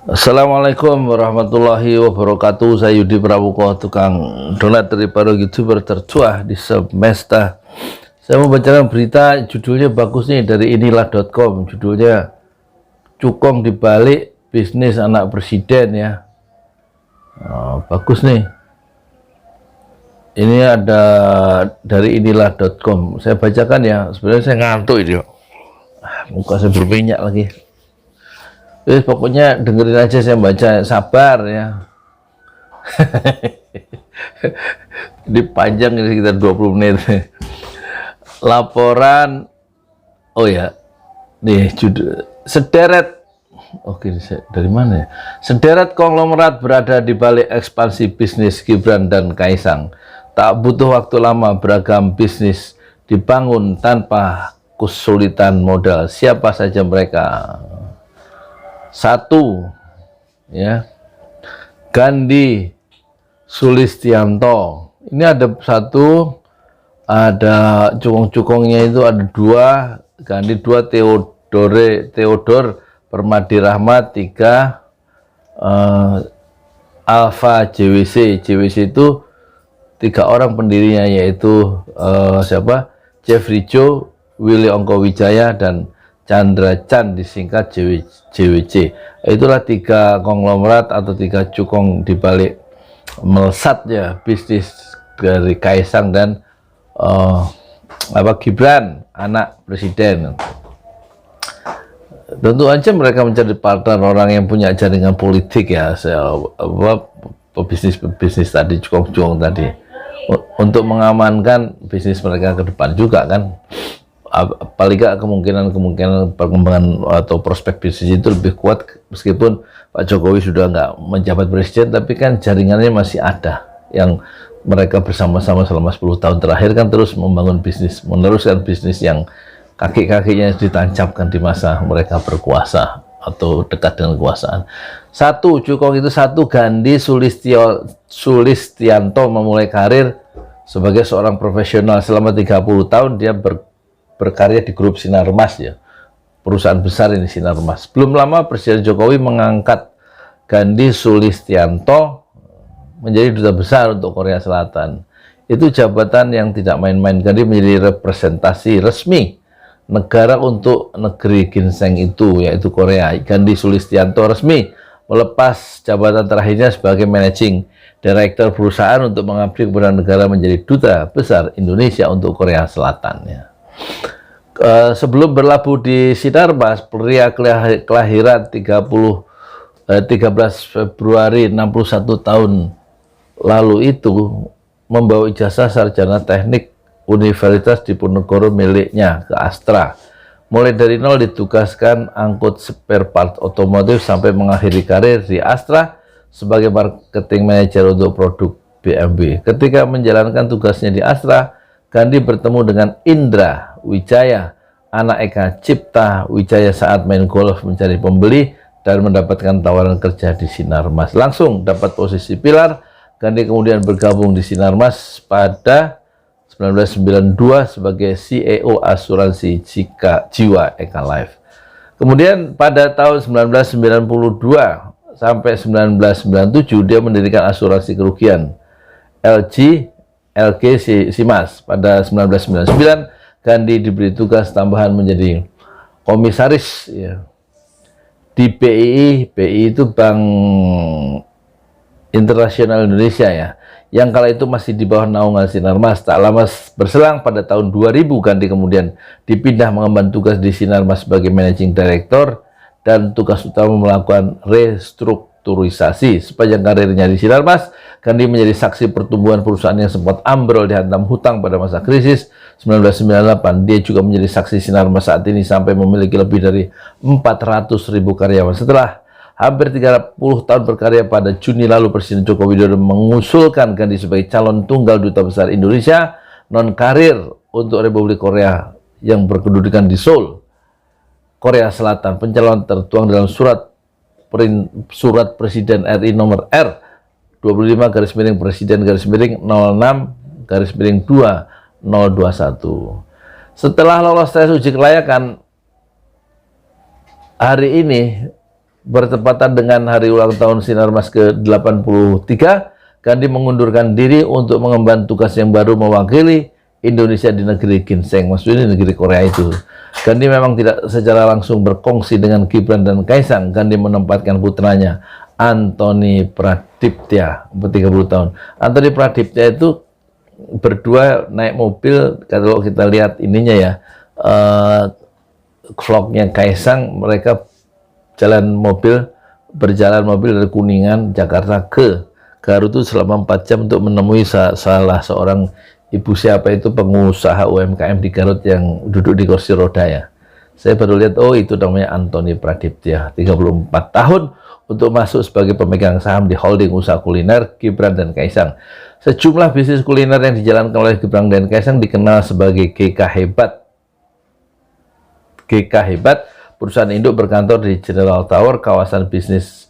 Assalamualaikum warahmatullahi wabarakatuh. Saya Yudi Pramuko, tukang donat dari para YouTuber tercuah di semesta. Saya membacakan berita, judulnya bagus nih, dari inilah.com. Judulnya Cukong dibalik bisnis anak presiden ya. Bagus nih. Ini ada dari inilah.com. Saya bacakan ya. Sebenarnya saya ngantuk ini. Muka saya berminyak lagi. Pokoknya dengerin aja, saya baca, sabar ya. Ini panjang, ini sekitar 20 menit. Laporan, oh ya, nih judul, sederet, oke, dari mana ya? Sederet konglomerat berada di balik ekspansi bisnis Gibran dan Kaisang. Tak butuh waktu lama, beragam bisnis dibangun tanpa kesulitan modal. Siapa saja mereka? Satu, ya, Gandhi Sulistianto. Ini ada satu, ada cukong-cukongnya itu ada dua, Gandhi dua, Theodore Permadi Rahmat tiga, Alpha JWC. JWC itu tiga orang pendirinya, yaitu siapa? Jeffrey Joe, Willy Ongkowijaya, dan Chandra Chan, disingkat JWC. Itulah tiga konglomerat atau tiga cukong dibalik melesatnya bisnis dari Kaisang dan Gibran, anak presiden. Tentu aja mereka mencari partner orang yang punya jaringan politik ya, pebisnis tadi, cukong-cukong tadi, untuk mengamankan bisnis mereka ke depan juga kan. Paling gak kemungkinan perkembangan atau prospek bisnis itu lebih kuat, meskipun Pak Jokowi sudah nggak menjabat presiden, tapi kan jaringannya masih ada, yang mereka bersama-sama selama 10 tahun terakhir kan terus membangun bisnis, meneruskan bisnis yang kaki-kakinya ditancapkan di masa mereka berkuasa atau dekat dengan kekuasaan. Satu, cukong itu satu, Gandhi Sulistianto memulai karir sebagai seorang profesional. Selama 30 tahun dia berkarya di grup Sinarmas ya, perusahaan besar ini Sinarmas. Belum lama Presiden Jokowi mengangkat Gandhi Sulistianto menjadi duta besar untuk Korea Selatan. Itu jabatan yang tidak main-main. Gandhi menjadi representasi resmi negara untuk negeri ginseng itu, yaitu Korea. Gandhi Sulistianto resmi melepas jabatan terakhirnya sebagai managing director perusahaan untuk mengabdi kepada negara, menjadi duta besar Indonesia untuk Korea Selatan ya. Sebelum berlabuh di Sinarmas, pria kelahiran 13 Februari 61 tahun lalu itu membawa ijazah sarjana teknik Universitas Diponegoro miliknya ke Astra. Mulai dari nol ditugaskan angkut spare part otomotif sampai mengakhiri karir di Astra sebagai marketing manager untuk produk BMW. Ketika menjalankan tugasnya di Astra, Gandhi bertemu dengan Indra Wijaya, anak Eka Cipta Wijaya, saat main golf mencari pembeli dan mendapatkan tawaran kerja di Sinarmas. Langsung dapat posisi pilar. Gandhi kemudian bergabung di Sinarmas pada 1992 sebagai CEO asuransi jiwa Eka Life. Kemudian pada tahun 1992 sampai 1997 dia mendirikan asuransi kerugian LG Simas. Pada 1999 Gandhi diberi tugas tambahan menjadi komisaris ya, di BII. BII itu Bank Internasional Indonesia ya, yang kala itu masih di bawah naungan Sinarmas. Tak lama berselang pada tahun 2000 Gandhi kemudian dipindah mengemban tugas di Sinarmas sebagai managing director dan tugas utama melakukan restrukturisasi. Sepanjang karirnya di Sinarmas, Gandhi menjadi saksi pertumbuhan perusahaan yang sempat ambrol dihantam hutang pada masa krisis 1998. Dia juga menjadi saksi Sinarmas saat ini sampai memiliki lebih dari 400.000 karyawan. Setelah hampir 30 tahun berkarya, pada Juni lalu Presiden Joko Widodo mengusulkan Gandhi sebagai calon tunggal duta besar Indonesia non-karir untuk Republik Korea yang berkedudukan di Seoul, Korea Selatan. Pencalonan tertuang dalam surat Presiden RI nomor R 25 Presiden 06 2021. Setelah lolos tes uji kelayakan hari ini, Bertepatan dengan hari ulang tahun Sinarmas ke-83, Gandhi mengundurkan diri untuk mengemban tugas yang baru mewakili Indonesia di negeri Ginseng, maksudnya di negeri Korea itu. Gandhi memang tidak secara langsung berkongsi dengan Gibran dan Kaisang. Gandhi menempatkan putranya Antoni Pradiptya, 30 tahun. Antoni Pradiptya itu berdua naik mobil, kalau kita lihat ininya ya, vlognya Kaisang, mereka berjalan mobil dari Kuningan, Jakarta ke Garut itu selama 4 jam untuk menemui salah seorang ibu, siapa itu, pengusaha UMKM di Garut yang duduk di kursi roda ya. Saya baru lihat, oh itu namanya Antoni Pradiptya, 34 tahun, untuk masuk sebagai pemegang saham di holding usaha kuliner Gibran dan Kaisang. Sejumlah bisnis kuliner yang dijalankan oleh Gibran dan Kaisang dikenal sebagai GK Hebat. GK Hebat, perusahaan induk berkantor di General Tower, kawasan bisnis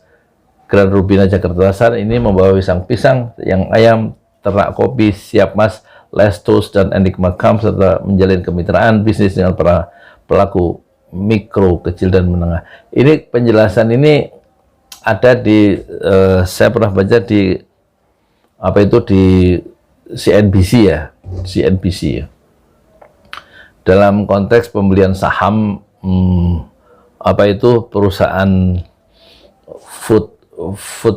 Grand Rubina, Jakarta Selatan. Ini membawa pisang-pisang, yang ayam, ternak kopi, Siap Mas, Lestos, dan Enigma Camp, serta menjalin kemitraan bisnis dengan para pelaku mikro, kecil, dan menengah. Ini penjelasan ini ada di, saya pernah baca di, apa itu, di CNBC ya, CNBC ya. Dalam konteks pembelian saham, apa itu, perusahaan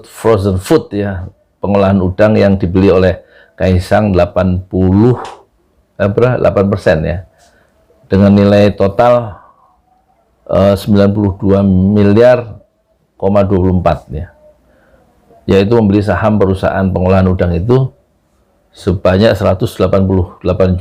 frozen food ya, pengolahan udang yang dibeli oleh Kaisang 8% ya, dengan nilai total 92 miliar 24 ya, yaitu membeli saham perusahaan pengolahan udang itu sebanyak 188.240.000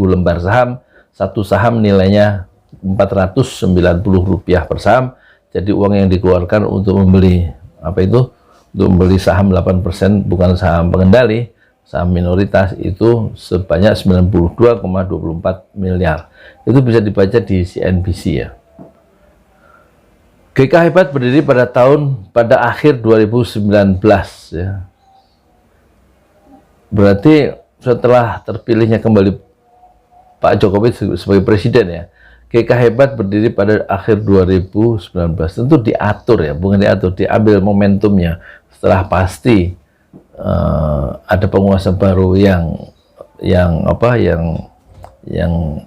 lembar saham. Satu saham nilainya Rp490 per saham. Jadi uang yang dikeluarkan untuk membeli apa itu, untuk membeli saham 8%, bukan saham pengendali, saham minoritas, itu sebanyak 92,24 miliar. Itu bisa dibaca di CNBC ya. GK Hebat berdiri pada akhir 2019 ya. Berarti setelah terpilihnya kembali Pak Jokowi sebagai presiden ya, GK Hebat berdiri pada akhir 2019. Tentu diatur ya, bukan diatur, diambil momentumnya setelah pasti ada penguasa baru yang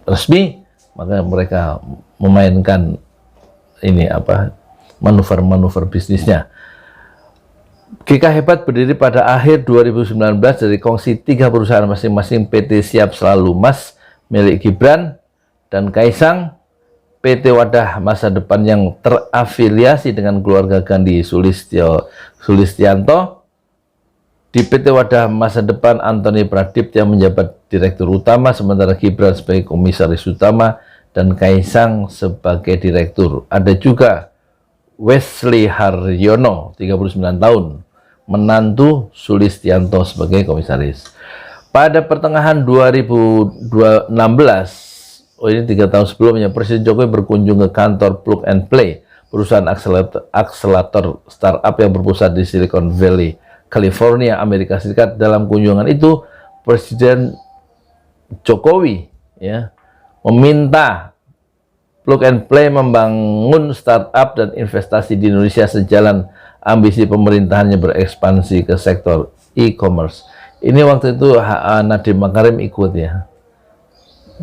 resmi, maka mereka memainkan ini manuver-manuver bisnisnya. GK Hebat berdiri pada akhir 2019 dari kongsi 3 perusahaan masing-masing: PT Siap Selalu Mas milik Gibran dan Kaisang, PT Wadah Masa Depan yang terafiliasi dengan keluarga Gandhi Sulistianto. Di PT Wadah Masa Depan, Antoni Pradiptya menjabat direktur utama, sementara Gibran sebagai komisaris utama dan Kaisang sebagai direktur. Ada juga Wesley Haryono, 39 tahun, menantu Sulistianto, sebagai komisaris. Pada pertengahan 2016, ini 3 tahun sebelumnya, Presiden Jokowi berkunjung ke kantor Plug and Play, perusahaan akselerator startup yang berpusat di Silicon Valley, California, Amerika Serikat. Dalam kunjungan itu, Presiden Jokowi ya meminta Plug and Play membangun startup dan investasi di Indonesia sejalan ambisi pemerintahannya berekspansi ke sektor e-commerce. Ini waktu itu Nadiem Makarim ikut ya.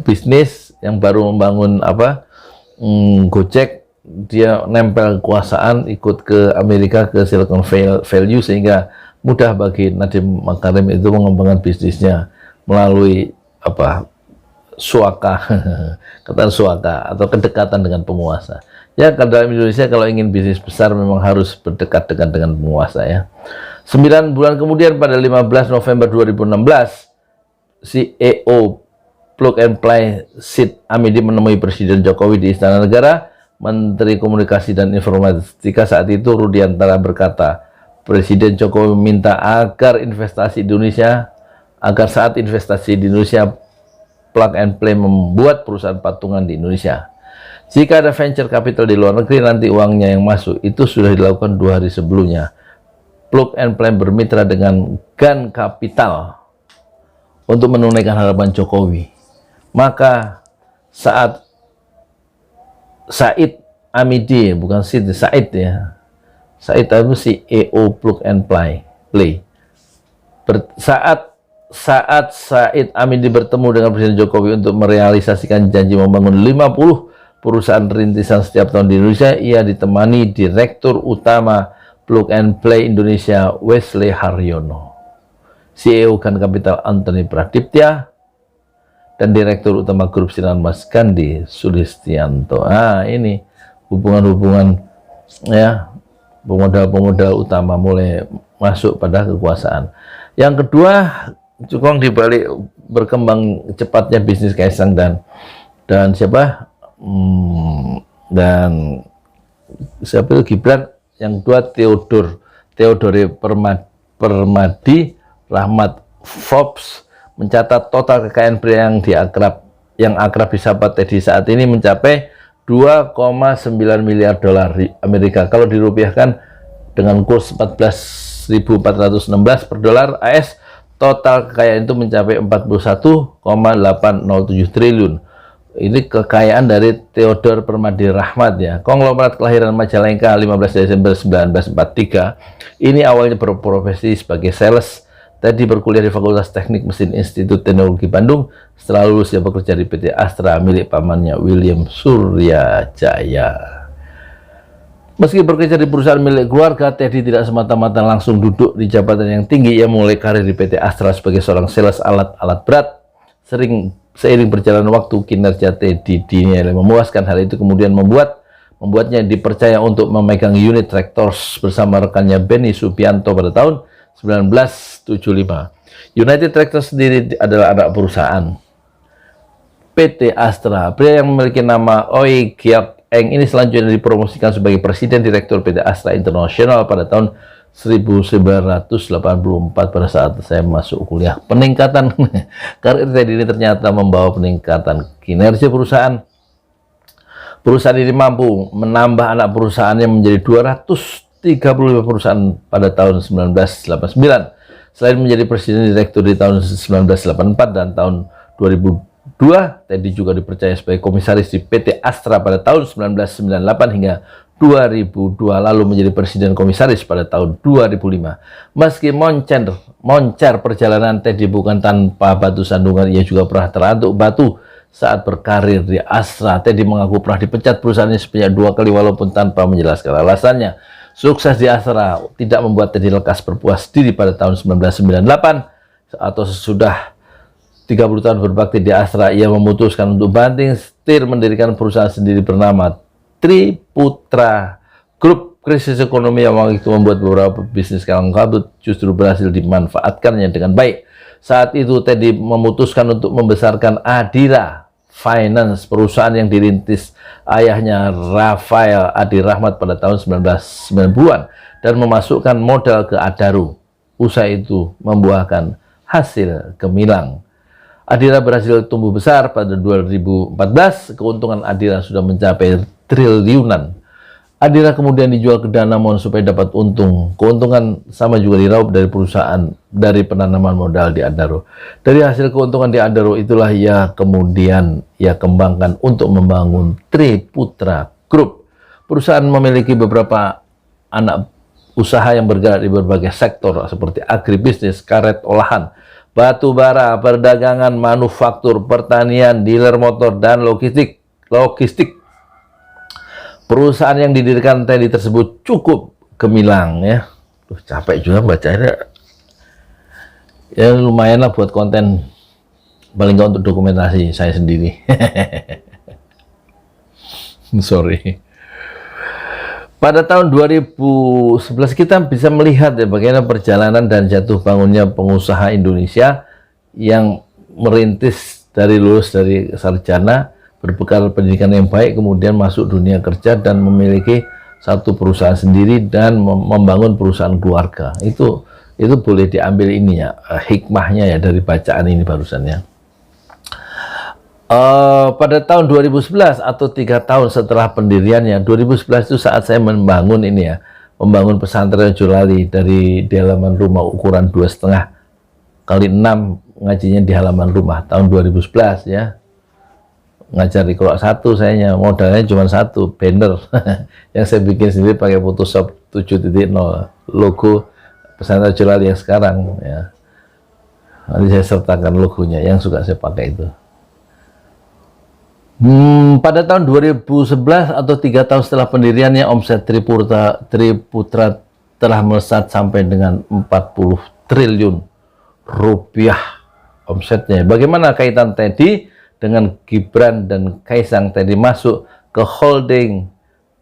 Bisnis yang baru membangun Gojek, dia nempel kekuasaan, ikut ke Amerika, ke Silicon Valley, sehingga mudah bagi Nadiem Makarim itu mengembangkan bisnisnya melalui suaka, kata suaka atau kedekatan dengan penguasa. Ya, dalam Indonesia kalau ingin bisnis besar memang harus berdekat-dekat dengan penguasa ya. 9 bulan kemudian, pada 15 November 2016, CEO Plug and Play Sid Amidi menemui Presiden Jokowi di Istana Negara. Menteri Komunikasi dan Informatika saat itu, Rudiantara, berkata, Presiden Jokowi meminta agar saat investasi di Indonesia, Plug and Play membuat perusahaan patungan di Indonesia. Jika ada venture capital di luar negeri, nanti uangnya yang masuk. Itu sudah dilakukan 2 hari sebelumnya. Plug and Play bermitra dengan GAN Capital untuk menunaikan harapan Jokowi. Maka saat Said Amidi, bukan Sid, Said ya. Said itu CEO Plug and Play. Saat Said Amidi bertemu dengan Presiden Jokowi untuk merealisasikan janji membangun 50 perusahaan rintisan setiap tahun di Indonesia, ia ditemani Direktur Utama Plug and Play Indonesia Wesley Haryono, CEO Kan Capital Anthony Pradiptya, dan Direktur Utama Grup Sinar Mas Gandhi Sulistianto. Ini hubungan-hubungan ya, pemodal-pemodal utama mulai masuk pada kekuasaan. Yang kedua, cukong dibalik berkembang cepatnya bisnis Kaisang dan siapa dan siapa itu Gibran. Yang kedua, Theodore Permadi Rahmat. Forbes mencatat total kekayaan pria yang akrab disapa Teddy saat ini mencapai 2,9 miliar dolar Amerika. Kalau dirupiahkan dengan kurs 14.416 per dolar AS, total kekayaan itu mencapai 41,807 triliun. Ini kekayaan dari Theodore Permadi Rahmat ya. Konglomerat kelahiran Majalengka 15 Desember 1943. Ini awalnya berprofesi sebagai sales. Tadi berkuliah di Fakultas Teknik Mesin Institut Teknologi Bandung. Setelah lulus dia bekerja di PT Astra milik pamannya William Suryajaya. Meski bekerja di perusahaan milik keluarga, Teddy tidak semata-mata langsung duduk di jabatan yang tinggi. Ia mulai karir di PT Astra sebagai seorang sales alat-alat berat. Seiring berjalan waktu, kinerja Teddy dinilai memuaskan. Hal itu kemudian membuatnya dipercaya untuk memegang unit Tractors bersama rekannya Benny Subianto pada tahun 1975. United Tractors sendiri adalah anak perusahaan PT Astra. Pria yang memiliki nama Oi Giap Eng ini selanjutnya dipromosikan sebagai Presiden Direktur PT Astra International pada tahun 1984 pada saat saya masuk kuliah. Peningkatan karir Teddy ini ternyata membawa peningkatan kinerja perusahaan. Perusahaan ini mampu menambah anak perusahaannya menjadi 235 perusahaan pada tahun 1989. Selain menjadi Presiden Direktur di tahun 1984 dan tahun 2002, Teddy juga dipercaya sebagai komisaris di PT Astra pada tahun 1998 hingga 2002, lalu menjadi Presiden Komisaris pada tahun 2005. Meski moncer perjalanan Teddy bukan tanpa batu sandungan, ia juga pernah terantuk batu saat berkarir di Astra. Teddy mengaku pernah dipecat perusahaannya sebanyak 2 kali walaupun tanpa menjelaskan alasannya. Sukses di Astra tidak membuat Teddy lekas berpuas diri pada tahun 1998 atau sesudah 30 tahun berbakti di Astra, ia memutuskan untuk banting setir mendirikan perusahaan sendiri bernama Triputra Group. Krisis ekonomi yang waktu itu membuat beberapa bisnis kalang kabut justru berhasil dimanfaatkannya dengan baik. Saat itu Teddy memutuskan untuk membesarkan Adira Finance, perusahaan yang dirintis ayahnya Rafael Adi Rahmat pada tahun 1990-an dan memasukkan modal ke Adaro. Usaha itu membuahkan hasil gemilang. Adira berhasil tumbuh besar. Pada 2014, keuntungan Adira sudah mencapai triliunan. Adira kemudian dijual ke Danamon supaya dapat untung. Keuntungan sama juga diraup dari perusahaan dari penanaman modal di Adaro. Dari hasil keuntungan di Adaro itulah kemudian ia kembangkan untuk membangun Triputra Group. Perusahaan memiliki beberapa anak usaha yang bergerak di berbagai sektor seperti agribisnis, karet olahan, batu bara, perdagangan, manufaktur, pertanian, dealer motor, dan logistik. Perusahaan yang didirikan Teddy tersebut cukup gemilang ya. Capek juga bacanya. Ya lumayan lah buat konten, paling nggak untuk dokumentasi saya sendiri. Sorry. Pada tahun 2011 kita bisa melihat ya bagaimana perjalanan dan jatuh bangunnya pengusaha Indonesia yang merintis dari lulus dari sarjana, berbekal pendidikan yang baik, kemudian masuk dunia kerja dan memiliki satu perusahaan sendiri dan membangun perusahaan keluarga. Itu boleh diambil ini ya, hikmahnya ya dari bacaan ini barusan ya. Pada tahun 2011 atau 3 tahun setelah pendiriannya, 2011 itu saat saya membangun ini ya, membangun pesantren Jurali dari di halaman rumah ukuran 2,5 kali 6, ngajinya di halaman rumah tahun 2011 ya. ngajar di Kolok 1 sayanya, modalnya cuma satu, banner yang saya bikin sendiri pakai Photoshop 7.0, logo pesantren Jolali yang sekarang ya. Nanti saya sertakan logonya yang suka saya pakai itu. Pada tahun 2011 atau 3 tahun setelah pendiriannya, omset Triputra telah melesat sampai dengan 40 triliun rupiah omsetnya. Bagaimana kaitan Teddy dengan Gibran dan Kaisang? Teddy masuk ke holding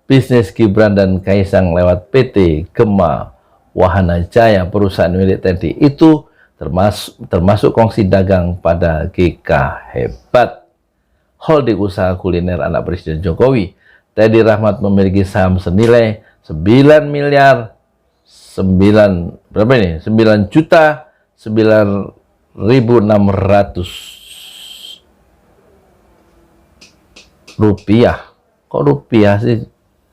bisnis Gibran dan Kaisang lewat PT Gema Wahana Jaya, perusahaan milik Teddy itu termasuk kongsi dagang pada GK Hebat, holding usaha kuliner anak Presiden Jokowi. Teddy Rahmat memiliki saham senilai 9 juta 9.600 rupiah. Kok rupiah sih?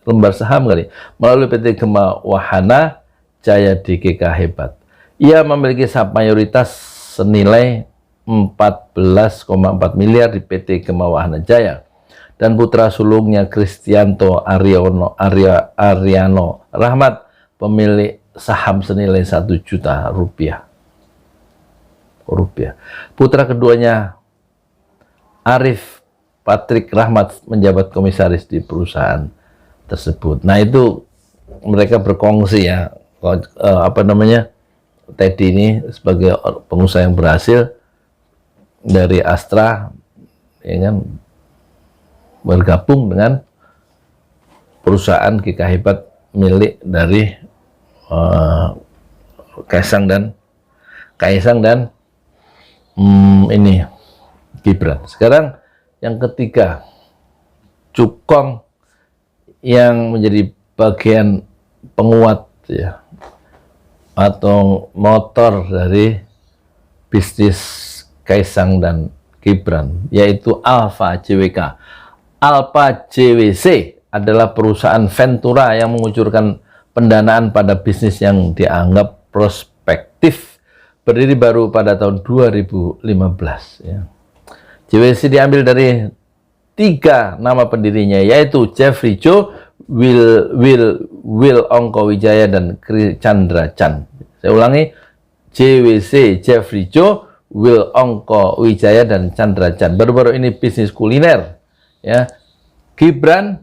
Lembar saham kali. Melalui PT Gema Wahana Jaya di GK Hebat. Ia memiliki saham mayoritas senilai 14,4 miliar di PT Gema Wahana Jaya. Dan putra sulungnya Kristianto Ariano Rahmat pemilik saham senilai 1 juta rupiah. Putra keduanya Arif Patrick Rahmat menjabat komisaris di perusahaan tersebut. Nah, itu mereka berkongsi ya, Teddy ini sebagai pengusaha yang berhasil dari Astra, ya kan, bergabung dengan perusahaan GK Hebat milik dari Kaisang dan ini Gibran. Sekarang yang ketiga, Cukong yang menjadi bagian penguat ya atau motor dari bisnis Kaisang dan Gibran, yaitu Alpha JWK. Alpha JWC adalah perusahaan Ventura yang mengucurkan pendanaan pada bisnis yang dianggap prospektif, berdiri baru pada tahun 2015 ya. JWC diambil dari 3 nama pendirinya, yaitu Jeffrey Cho, Will Ongko Wijaya, dan Chandra Chan. Saya ulangi, JWC, Jeffrey Cho, Will Ongko Wijaya, dan Chandra Chan. Baru-baru ini bisnis kuliner ya. Gibran,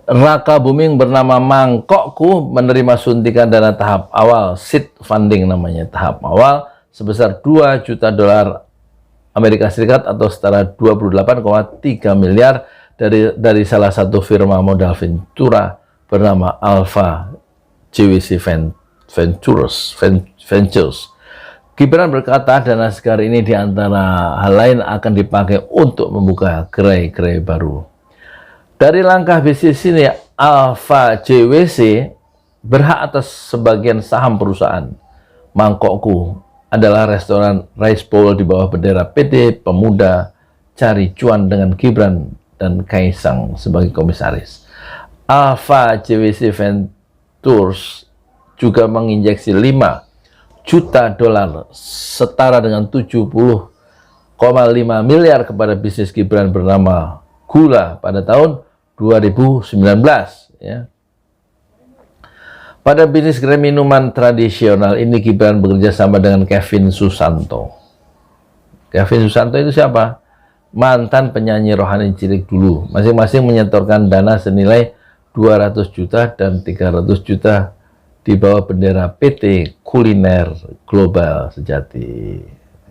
Raka Buming bernama Mangkokku menerima suntikan dana tahap awal, seed funding namanya, tahap awal sebesar 2 juta dolar Amerika Serikat atau setara 28,3 miliar dari salah satu firma modal Ventura bernama Alpha JWC Ventures. Gibran berkata dana segar ini diantara hal lain akan dipakai untuk membuka gerai-gerai baru. Dari langkah bisnis ini, Alpha JWC berhak atas sebagian saham perusahaan. Mangkokku adalah restoran rice bowl di bawah bendera PT Pemuda Cari Cuan dengan Gibran dan Kaisang sebagai komisaris. Alpha JWC Ventures juga menginjeksi 5 juta dolar setara dengan 70,5 miliar kepada bisnis Gibran bernama Gula pada tahun 2019 ya. Pada bisnis gerai minuman tradisional ini Gibran bekerja sama dengan Kevin Susanto. Kevin Susanto itu siapa? Mantan penyanyi rohani cilik dulu. Masing-masing menyetorkan dana senilai 200 juta dan 300 juta di bawah bendera PT Kuliner Global Sejati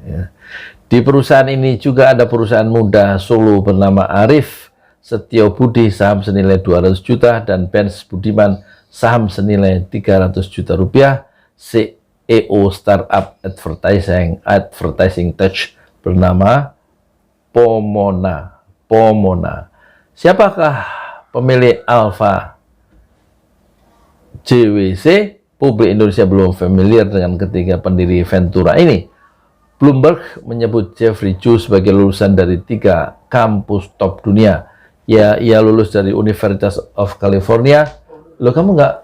ya. Di perusahaan ini juga ada perusahaan muda Solo bernama Arif Setio Budi, saham senilai 200 juta, dan Benz Budiman, saham senilai 300 juta rupiah. CEO startup advertising touch bernama Pomona. Siapakah pemilik Alpha JWC? Publik Indonesia belum familiar dengan ketiga pendiri Ventura ini. Bloomberg menyebut Jeffrey Cho sebagai lulusan dari 3 kampus top dunia. Ia lulus dari University of California. Loh, kamu nggak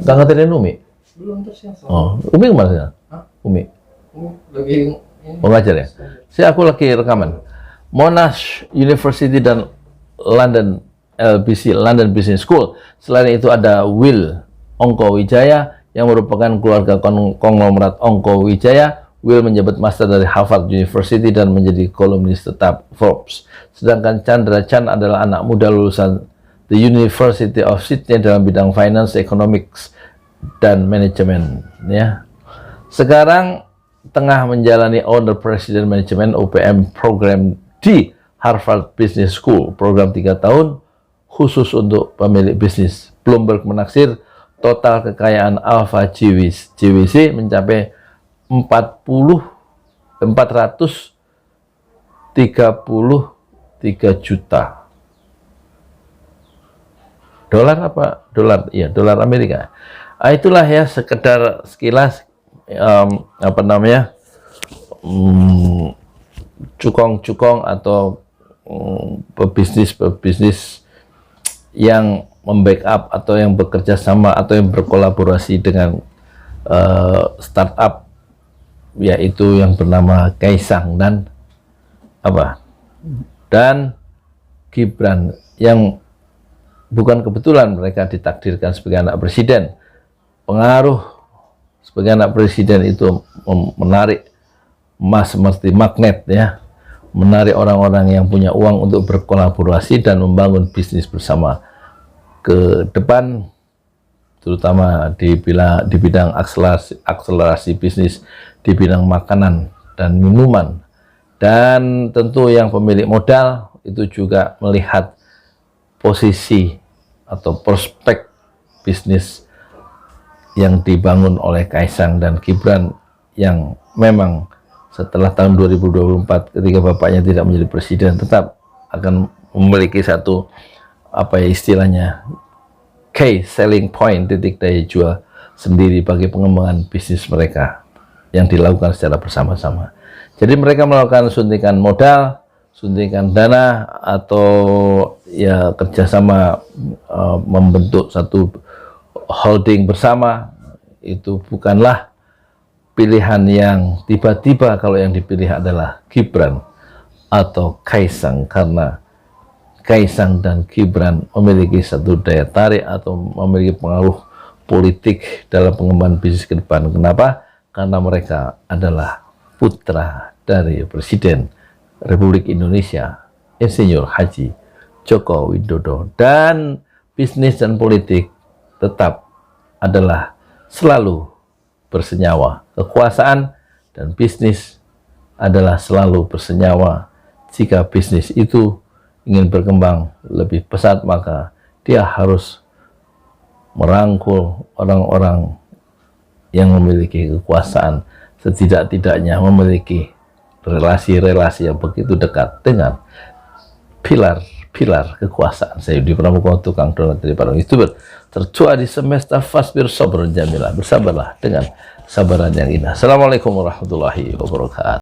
ngertiin Umi? Belum tersiasat. Oh, Umi kemana sih? Hah? Umi Lagi Mengajar ya. Aku lagi rekaman. Monash University dan London LBC, London Business School. Selain itu ada Will Ongko Wijaya yang merupakan keluarga konglomerat Ongko Wijaya. Will menjabat master dari Harvard University dan menjadi kolumnis tetap Forbes. Sedangkan Chandra Chan adalah anak muda lulusan The University of Sydney dalam bidang finance, economics, dan manajemen. Ya. Sekarang tengah menjalani Owner President Management UPM program di Harvard Business School, program 3 tahun khusus untuk pemilik bisnis. Bloomberg menaksir total kekayaan Alpha GWC mencapai 433 juta dolar apa dolar? Iya, dolar Amerika. Itulah ya sekedar sekilas cukong-cukong atau pebisnis yang membackup atau yang bekerja sama atau yang berkolaborasi dengan startup, yaitu yang bernama Kaisang dan Gibran, yang bukan kebetulan mereka ditakdirkan sebagai anak presiden. Pengaruh sebagai anak presiden itu menarik emas seperti magnet, ya, menarik orang-orang yang punya uang untuk berkolaborasi dan membangun bisnis bersama ke depan, terutama di bidang akselerasi bisnis di bidang makanan dan minuman. Dan tentu yang pemilik modal itu juga melihat posisi atau prospek bisnis yang dibangun oleh Kaisang dan Gibran, yang memang setelah tahun 2024 ketika bapaknya tidak menjadi presiden tetap akan memiliki satu istilahnya key selling point, titik daya jual sendiri bagi pengembangan bisnis mereka yang dilakukan secara bersama-sama. Jadi mereka melakukan suntikan modal, suntikan dana, atau ya kerjasama membentuk satu holding bersama. Itu bukanlah pilihan yang tiba-tiba kalau yang dipilih adalah Gibran atau Kaisang, karena Kaisang dan Gibran memiliki satu daya tarik atau memiliki pengaruh politik dalam pengembangan bisnis ke depan. Kenapa? Karena mereka adalah putra dari Presiden Republik Indonesia, Insinyur Haji Joko Widodo. Dan bisnis dan politik tetap adalah selalu bersenyawa. Kekuasaan dan bisnis adalah selalu bersenyawa. Jika bisnis itu ingin berkembang lebih pesat, maka dia harus merangkul orang-orang yang memiliki kekuasaan, setidak-tidaknya memiliki relasi-relasi yang begitu dekat dengan pilar kekuasaan. Saya Yudi Pramuka, tukang donat dari para YouTuber tertua di semesta. Fasbir sabrun jamilah, bersabarlah dengan sabaran yang indah. Assalamualaikum warahmatullahi wabarakatuh.